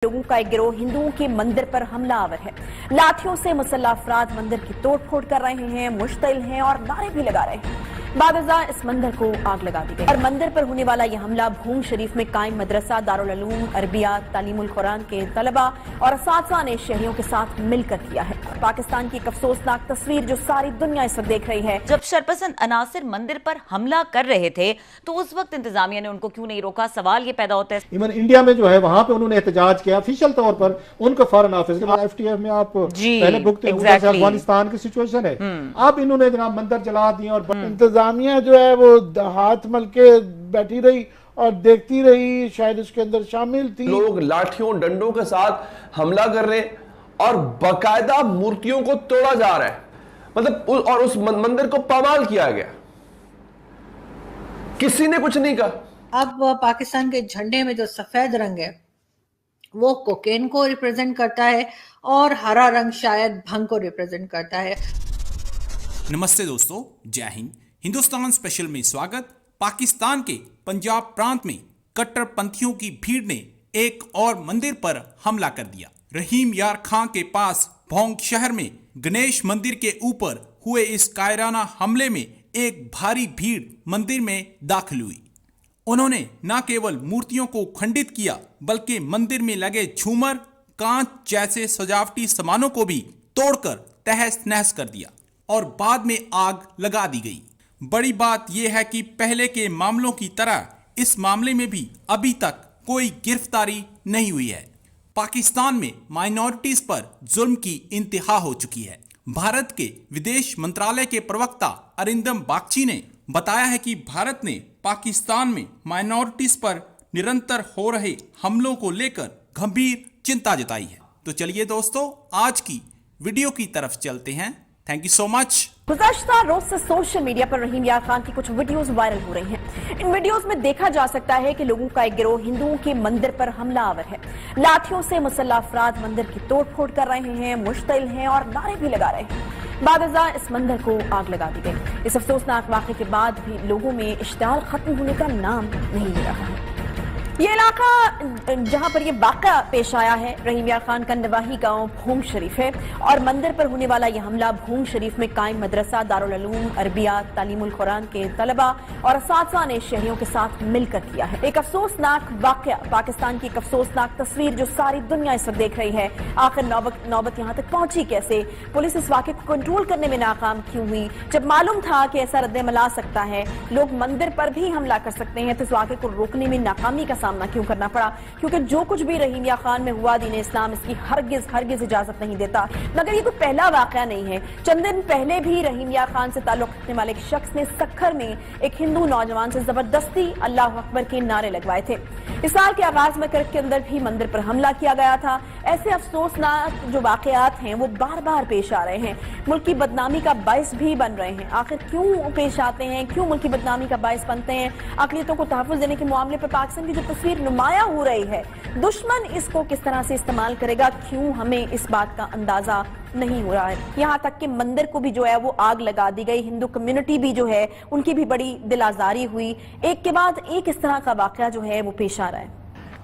लोगों का एक गिरोह हिंदुओं के मंदिर पर हमलावर है। लाठियों से मुसल्लह अफराद मंदिर की तोड़फोड़ कर रहे हैं, मुश्तिल हैं और नारे भी लगा रहे हैं। बादशाह इस मंदिर को आग लगा दी गई और मंदिर पर होने वाला यह हमला भूम शरीफ में कायम मदरसा दारुल उलूम अरबिया तालीमुल कुरान के तलबा और असातिज़ा ने शहरियों के साथ मिलकर किया है। पाकिस्तान की एक अफसोसनाक तस्वीर जो सारी दुनिया इस वक्त देख रही है। जब शरपसंद अनासिर मंदिर पर हमला कर रहे थे तो उस वक्त इंतजामिया ने उनको क्यों नहीं रोका? सवाल ये पैदा होता है। इवन इंडिया में जो है वहां पे उन्होंने एहतजाज किया ऑफिशियल तौर पर, उनको फॉरेन ऑफिस FTF में आप पहले भुगते अफगानिस्तान की सिचुएशन है। अब इन्होंने जनाब मंदिर जला दिए और इंतजामिया जो है वो हाथ मल के बैठी रही और देखती रही, शायद उसके अंदर शामिल थी। लोग लाठियों डंडों के साथ हमला कर रहे और बाकायदा मूर्तियों को तोड़ा जा रहा है, मतलब और उस मंदिर को पामाल किया गया, किसी ने कुछ नहीं कहा। अब पाकिस्तान के झंडे में जो सफेद रंग है वो कोकेन को रिप्रेजेंट करता है और हरा रंग शायद भंग को रिप्रेजेंट करता है। नमस्ते दोस्तों, जय हिंद। हिंदुस्तान स्पेशल में स्वागत। पाकिस्तान के पंजाब प्रांत में कट्टरपंथियों की भीड़ ने एक और मंदिर पर हमला कर दिया। रहीम यार खां के पास भोंग शहर में गणेश मंदिर के ऊपर हुए इस कायराना हमले में एक भारी भीड़ मंदिर में दाखिल हुई। उन्होंने न केवल मूर्तियों को खंडित किया बल्कि मंदिर में लगे झूमर, कांच जैसे सजावटी सामानों को भी तोड़कर तहस नहस कर दिया और बाद में आग लगा दी गई। बड़ी बात यह है कि पहले के मामलों की तरह इस मामले में भी अभी तक कोई गिरफ्तारी नहीं हुई है। पाकिस्तान में माइनॉरिटीज पर जुल्म की इंतहा हो चुकी है। भारत के विदेश मंत्रालय के प्रवक्ता अरिंदम बागची ने बताया है कि भारत ने पाकिस्तान में माइनॉरिटीज पर निरंतर हो रहे हमलों को लेकर गंभीर चिंता जताई है। तो चलिए दोस्तों, आज की वीडियो की तरफ चलते हैं। Thank you so much. गुज़श्ता रोज से सोशल मीडिया पर रहीम यार खान की कुछ वीडियोस वायरल हो रही हैं। इन वीडियोस में देखा जा सकता है कि लोगों का एक गिरोह हिंदुओं के मंदिर पर हमलावर है। लाठियों से मुसल्लह अफराद मंदिर की तोड़फोड़ कर रहे हैं, मुश्तिल हैं और नारे भी लगा रहे हैं। बादशाह इस मंदिर को आग लगा दी गई। इस अफसोसनाक वाक़े के बाद भी लोगों में इश्तियाल खत्म होने का नाम नहीं ले रहा है। ये इलाका जहां पर ये वाक़ा पेश आया है रहीम यार खान का नवाही गांव भूम शरीफ है और मंदिर पर होने वाला यह हमला भूम शरीफ में कायम मदरसा दारुल उलूम अरबिया तालीमुल कुरान के तलबा और असातिज़ा ने शहरियों के साथ मिलकर किया है। एक अफसोसनाक वाक़या, पाकिस्तान की एक अफसोसनाक तस्वीर जो सारी दुनिया इस वक्त देख रही है। आखिर नौबत यहाँ तक पहुंची कैसे? पुलिस इस वाक़े को कंट्रोल करने में नाकाम क्यों हुई? जब मालूम था कि ऐसा रद्द-ए-अमल आ सकता है, लोग मंदिर पर भी हमला कर सकते हैं, तो इस वाक़े को रोकने में नाकामी का सामना क्यों करना पड़ा? क्योंकि जो कुछ भी रहीम यार खान में हुआ, दीन इस्लाम इसकी हरगिज इजाजत नहीं देता। मगर ये तो पहला वाकया नहीं है। चंद दिन पहले भी रहीम यार खान से ताल्लुक रखने वाले एक शख्स ने सक्खर में एक हिंदू नौजवान से जबरदस्ती अल्लाह अकबर के नारे लगवाए थे। इस साल के आगाज में करक के अंदर भी मंदिर पर हमला किया गया था। ऐसे अफसोसनाक जो वाकयात हैं वो बार बार पेश आ रहे हैं, मुल्क की बदनामी का बायस भी बन रहे हैं। आखिर क्यों पेश आते हैं, क्यों मुल्क की बदनामी का बायस बनते हैं? अक़लियतों को तहफ़्फ़ुज़ देने के मामले पर पाकिस्तान की जो तस्वीर नुमाया हो रही है, दुश्मन इसको किस तरह से इस्तेमाल करेगा, क्यों हमें इस बात का अंदाजा नहीं हो रहा है। यहाँ तक कि मंदिर को भी जो है वो आग लगा दी गई। हिंदू कम्युनिटी भी जो है उनकी भी बड़ी दिल आजारी हुई। एक के बाद एक इस तरह का वाकया जो है वो पेश आ रहा है।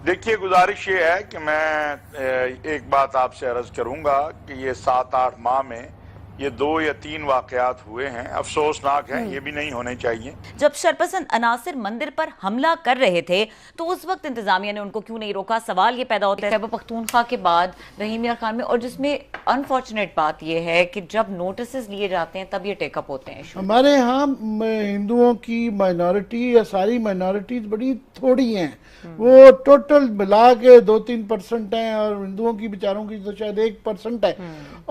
देखिए, गुजारिश ये है कि मैं एक बात आपसे अर्ज करूंगा कि ये 7-8 माह में ये 2 या 3 वाकयात हुए हैं, अफसोसनाक हैं, ये भी नहीं होने चाहिए। जब शरपसंद अनासिर मंदिर पर हमला कर रहे थे तो उस वक्त इंतजामिया ने उनको क्यों नहीं रोका? सवाल ये पैदा होता है खैबर पख्तूनख्वा के बाद रहीम यार खान में। और जिसमें अनफॉर्चुनेट बात यह है कि जब नोटिस लिए जाते हैं तब ये टेकअप होते हैं। हमारे यहाँ हिंदुओं की माइनॉरिटी या सारी माइनॉरिटीज बड़ी थोड़ी हैं, वो टोटल मिला के 2-3% हैं और हिंदुओं की बेचारों की तो शायद 1% है।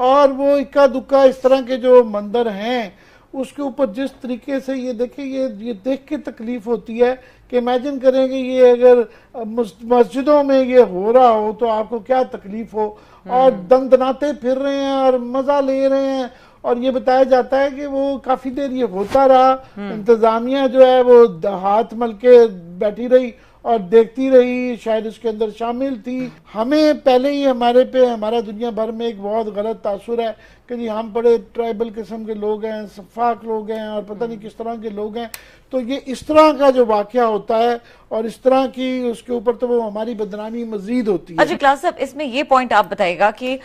और वो इक्का दुक्का इस तरह के जो मंदिर हैं उसके ऊपर जिस तरीके से ये देखिए, ये देख के तकलीफ होती है कि इमेजिन करेंगे ये अगर मस्जिदों में ये हो रहा हो तो आपको क्या तकलीफ हो। और दंदनाते फिर रहे हैं और मजा ले रहे हैं और ये बताया जाता है कि वो काफी देर ये होता रहा, इंतजामिया जो है वो हाथ मल के बैठी रही और देखती रही, शायद उसके अंदर शामिल थी। हमें पहले ही हमारे पे हमारा दुनिया भर में एक बहुत गलत तासुर है कि जी हम बड़े ट्राइबल किस्म के लोग हैं, सफाक लोग हैं और पता नहीं किस तरह के लोग हैं। तो ये इस तरह का जो वाकया होता है और इस तरह की उसके ऊपर तो वो हमारी बदनामी मजीद होती है। अच्छा क्लास साहब, इसमें ये पॉइंट आप बताएगा कि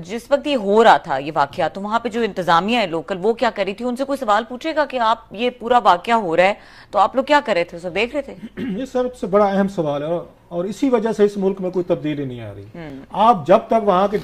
जिस वक्त ये हो रहा था ये वाकया, तो वहां पे जो इंतजामिया है लोकल वो क्या कर रही थी? उनसे कोई सवाल पूछेगा कि आप ये पूरा वाकया हो रहा है तो आप लोग क्या कर रहे थे, सब देख रहे थे? ये सबसे बड़ा अहम सवाल है और इसी वजह से इस मुल्क में कोई तब्दीली नहीं आ रही। आप जब तक वहां के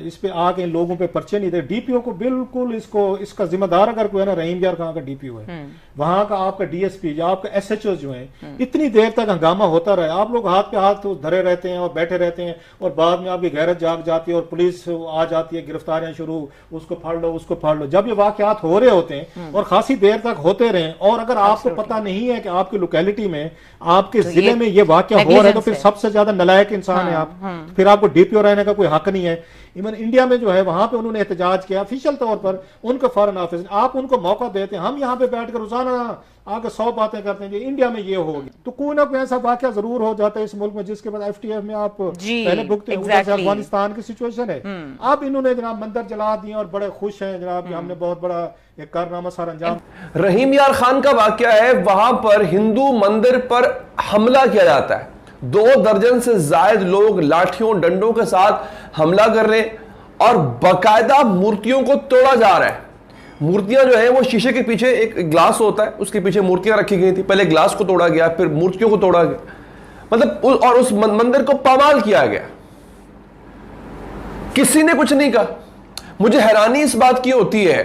इस पे आके इन लोगों पे पर्चे नहीं दे, डीपीओ को बिल्कुल इसका जिम्मेदार अगर कोई है ना, रहीम यार खान का डीपीओ है, वहां का आपका डीएसपी जो आपका एसएचओ जो है, इतनी देर तक हंगामा होता रहे, आप लोग हाथ पे हाथ धरे रहते हैं और बैठे रहते हैं और बाद में आपकी गैरत जाग जाती है और पुलिस आ जाती है, गिरफ्तारियां शुरू, उसको फाड़ लो उसको फाड़ लो। जब ये वाकयात हो रहे होते हैं और खासी देर तक होते रहे और अगर आपको पता नहीं है कि आपकी लोकेलिटी में, आपके जिले में ये वाकया हो रहा है, तो फिर सबसे ज्यादा नलायक इंसान है आप। फिर आपको डीपीओ रहने का कोई हक नहीं है। इवन इंडिया में जो है वहां पे उन्होंने एहतजाज किया ऑफिशियल तौर पर, उनको फॉरेन ऑफिस, आप उनको मौका देते हैं, हम यहाँ पे बैठकर रोजाना आगे 100 बातें करते हैं कि इंडिया में ये होगी, तो कोई ना कोई ऐसा वाकया जरूर हो जाता है इस मुल्क में जिसके बाद एफटीएफ में आप पहले भुगते हुए अफगानिस्तान की सिचुएशन है। अब इन्होंने जनाब मंदिर जला दिए और बड़े खुश हैं जनाब कि हमने बहुत बड़ा एक कारनामा सर अंजाम। रहीम यार खान का वाकया है, वहां पर हिंदू मंदिर पर हमला किया जाता है, 2 दर्जन से जायद लोग लाठियों डंडों के साथ हमला कर रहे हैं और बाकायदा मूर्तियों को तोड़ा जा रहा है। मूर्तियां जो है वो शीशे के पीछे एक ग्लास होता है, उसके पीछे मूर्तियां रखी गई थी, पहले ग्लास को तोड़ा गया, फिर मूर्तियों को तोड़ा गया, मतलब और उस मंदिर को पामाल किया गया, किसी ने कुछ नहीं कहा। मुझे हैरानी इस बात की होती है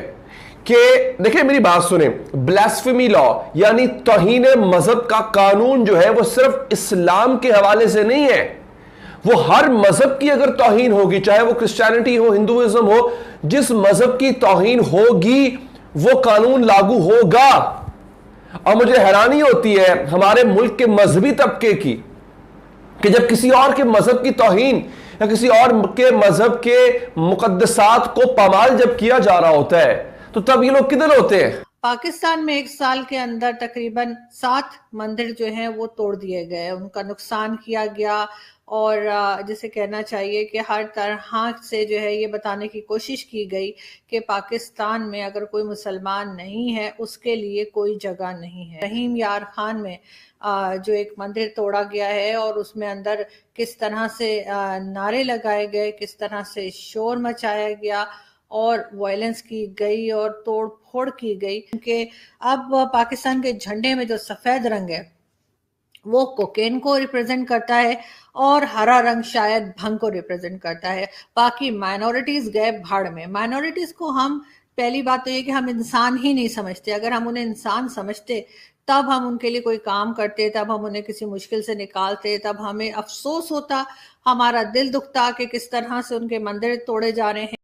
कि देखिए मेरी बात सुने, ब्लास्फेमी लॉ यानी तौहीन मजहब का कानून जो है वो सिर्फ इस्लाम के हवाले से नहीं है, वो हर मजहब की अगर तौहीन होगी, चाहे वो क्रिश्चियनिटी हो, हिंदुइज्म हो, जिस मजहब की तौहीन होगी वो कानून लागू होगा। और मुझे हैरानी होती है हमारे मुल्क के मजहबी तबके की कि जब किसी और के मजहब की तौहीन या किसी और के मजहब के मुकद्दसात को पामाल जब किया जा रहा होता है तो तब ये लोग किधर होते हैं? पाकिस्तान में 1 साल के अंदर तकरीबन 7 मंदिर जो हैं वो तोड़ दिए गए, उनका नुकसान किया गया और जिसे कहना चाहिए कि हर तरह से जो है ये बताने की कोशिश की गई कि पाकिस्तान में अगर कोई मुसलमान नहीं है उसके लिए कोई जगह नहीं है। रहीम यार खान में जो एक मंदिर तोड़ा गया है और उसमें अंदर किस तरह से नारे लगाए गए, किस तरह से शोर मचाया गया और वायलेंस की गई और तोड़ फोड़ की गई, क्योंकि अब पाकिस्तान के झंडे में जो सफेद रंग है वो कोकेन को रिप्रेजेंट करता है और हरा रंग शायद भंग को रिप्रेजेंट करता है। बाकी माइनॉरिटीज गए भाड़ में। माइनॉरिटीज को हम, पहली बात तो ये कि हम इंसान ही नहीं समझते। अगर हम उन्हें इंसान समझते तब हम उनके लिए कोई काम करते, तब हम उन्हें किसी मुश्किल से निकालते, तब हमें अफसोस होता, हमारा दिल दुखता कि किस तरह से उनके मंदिर तोड़े जा रहे हैं।